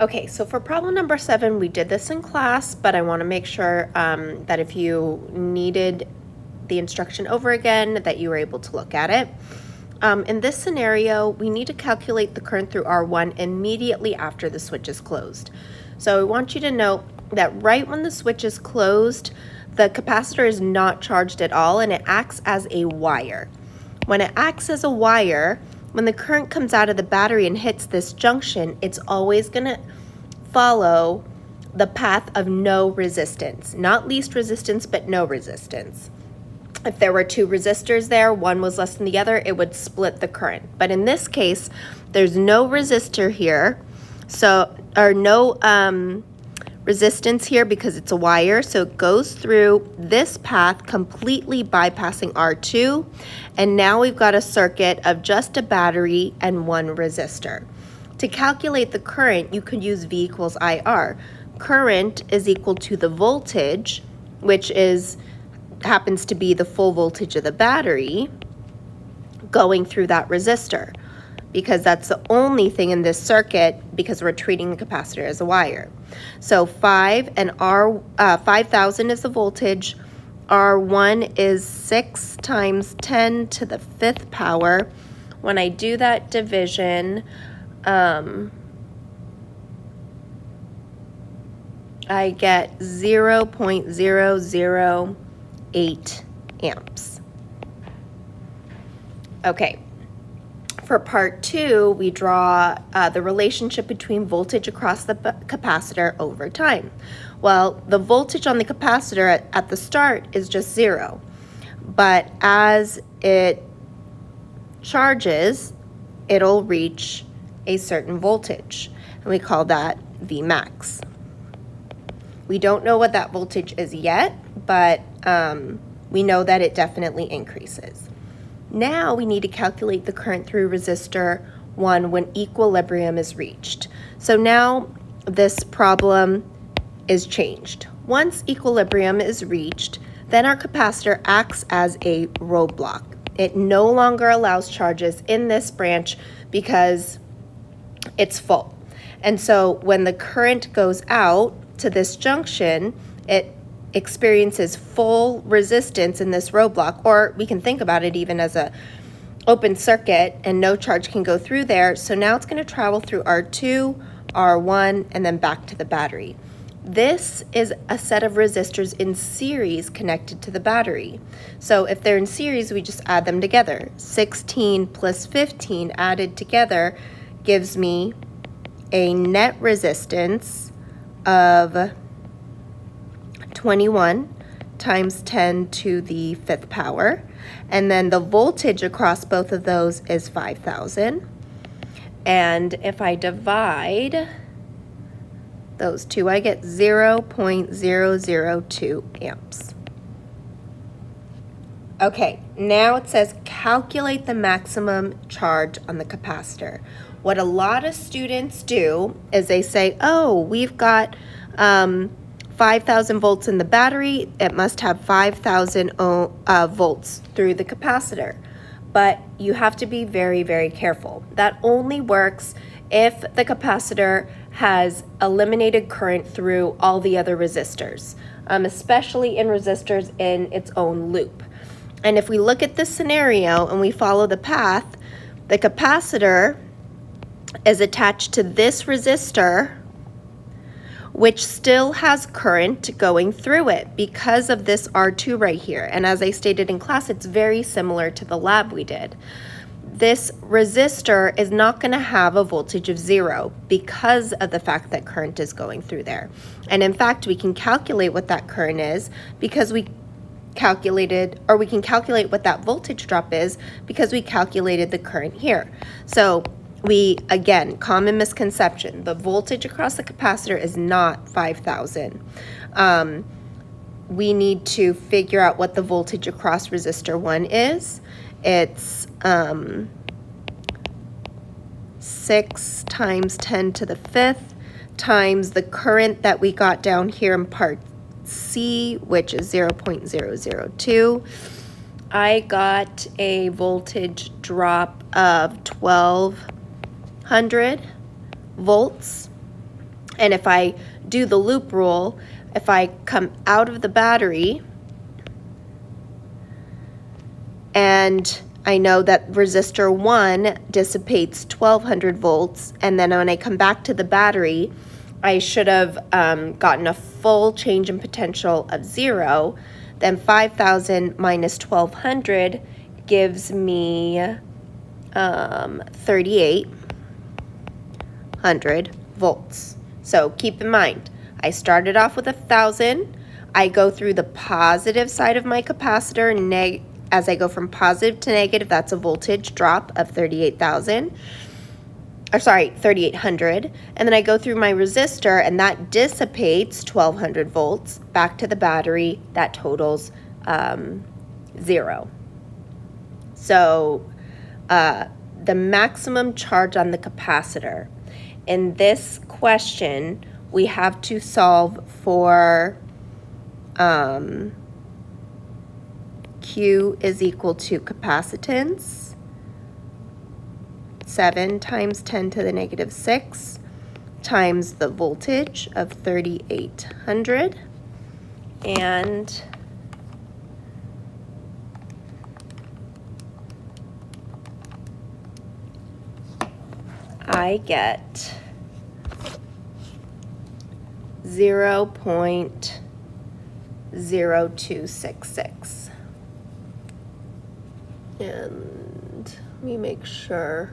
Okay, so for problem number 7, we did this in class, but I want to make sure that if you needed the instruction over again, that you were able to look at it. In this scenario, we need to calculate the current through R1 immediately after the switch is closed. So I want you to note that right when the switch is closed, the capacitor is not charged at all, and it acts as a wire. When it acts as a wire, when the current comes out of the battery and hits this junction, it's always going to follow the path of no resistance. Not least resistance, but no resistance. If there were 2 resistors there, one was less than the other, it would split the current. But in this case, there's no resistor here, or no resistance here because it's a wire, so it goes through this path completely bypassing R2, and now we've got a circuit of just a battery and 1 resistor. To calculate the current, you could use V equals IR. Current is equal to the voltage, which happens to be the full voltage of the battery going through that resistor, because that's the only thing in this circuit because we're treating the capacitor as a wire. So 5,000 is the voltage. R1 is 6 times 10 to the 5th power. When I do that division, I get 0.008 amps. Okay. For part 2, we draw the relationship between voltage across the capacitor over time. Well, the voltage on the capacitor at the start is just 0, but as it charges, it'll reach a certain voltage, and we call that V max. We don't know what that voltage is yet, but we know that it definitely increases. Now we need to calculate the current through resistor 1 when equilibrium is reached. So now this problem is changed. Once equilibrium is reached, then our capacitor acts as a roadblock. It no longer allows charges in this branch because it's full. And so when the current goes out to this junction, it experiences full resistance in this roadblock, or we can think about it even as a open circuit and no charge can go through there. So now it's going to travel through R2, R1, and then back to the battery. This is a set of resistors in series connected to the battery. So if they're in series, we just add them together. 16 plus 15 added together gives me a net resistance of 21 times 10 to the 5th power, and then the voltage across both of those is 5,000. And if I divide those two, I get 0.002 amps. Okay, now it says calculate the maximum charge on the capacitor. What a lot of students do is they say, oh, we've got 5,000 volts in the battery, it must have 5,000 volts through the capacitor. But you have to be very, very careful. That only works if the capacitor has eliminated current through all the other resistors, especially in resistors in its own loop. And if we look at this scenario and we follow the path, the capacitor is attached to this resistor, which still has current going through it because of this R2 right here. And as I stated in class, it's very similar to the lab we did. This resistor is not going to have a voltage of 0 because of the fact that current is going through there. And in fact, we can calculate what that current is because we can calculate what that voltage drop is because we calculated the current here. So again, common misconception, the voltage across the capacitor is not 5,000. We need to figure out what the voltage across resistor 1 is. It's 6 times 10 to the 5th times the current that we got down here in part C, which is 0.002. I got a voltage drop of 1,200 volts. And if I do the loop rule, if I come out of the battery and I know that resistor 1 dissipates 1200 volts, and then when I come back to the battery, I should have gotten a full change in potential of 0, then 5,000 minus 1200 gives me 3,800 volts. So keep in mind, I started off with 1,000. I go through the positive side of my capacitor, as I go from positive to negative, that's a voltage drop of 38,000. Or sorry, 3,800. And then I go through my resistor, and that dissipates 1,200 volts back to the battery. That totals 0. So the maximum charge on the capacitor. In this question, we have to solve for Q is equal to capacitance, 7 times 10 to the negative 6, times the voltage of 3,800, and I get 0.0266. And let me make sure.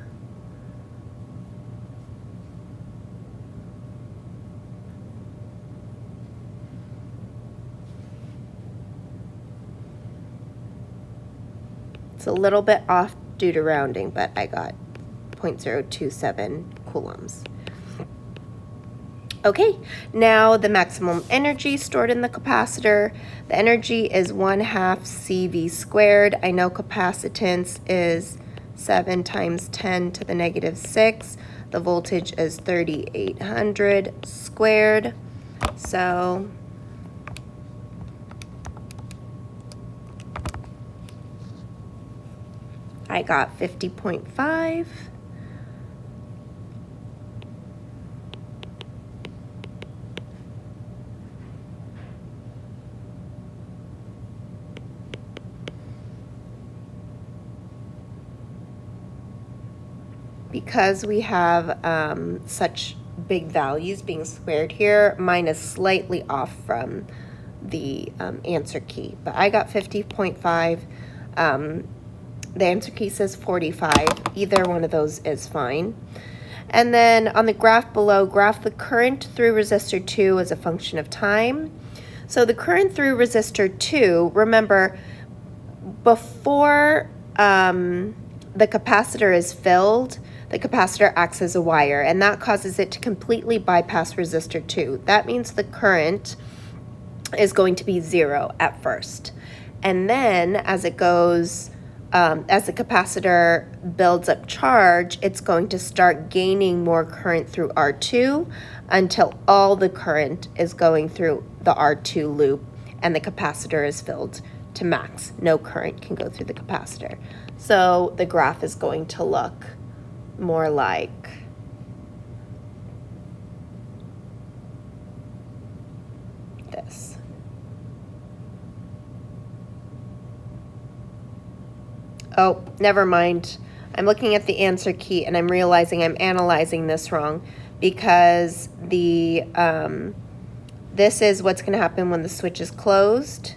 It's a little bit off due to rounding, but I got 0.027 coulombs. Okay, now the maximum energy stored in the capacitor. The energy is 1/2 CV squared. I know capacitance is 7 times 10 to the negative 6. The voltage is 3,800 squared. So I got 50.5. Because we have such big values being squared here, mine is slightly off from the answer key, but I got 50.5. The answer key says 45. Either one of those is fine. And then on the graph below, graph the current through resistor 2 as a function of time. So the current through resistor 2, remember, before the capacitor is filled, the capacitor acts as a wire, and that causes it to completely bypass resistor 2. That means the current is going to be 0 at first. And then as it goes, as the capacitor builds up charge, it's going to start gaining more current through R2 until all the current is going through the R2 loop and the capacitor is filled to max. No current can go through the capacitor. So the graph is going to look more like this. Oh, never mind. I'm looking at the answer key and I'm realizing I'm analyzing this wrong, because the this is what's going to happen when the switch is closed.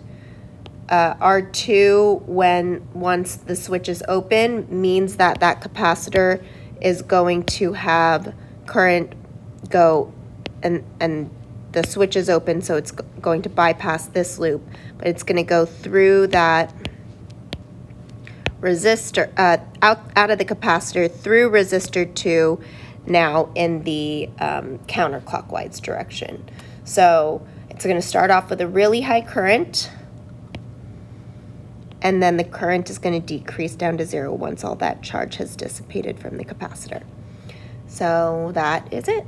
R2, once the switch is open, means that that capacitor is going to have current go, and the switch is open, so it's going to bypass this loop, but it's going to go through that resistor, out of the capacitor through resistor 2, now in the counterclockwise direction. So it's going to start off with a really high current, and then the current is going to decrease down to 0 once all that charge has dissipated from the capacitor. So that is it.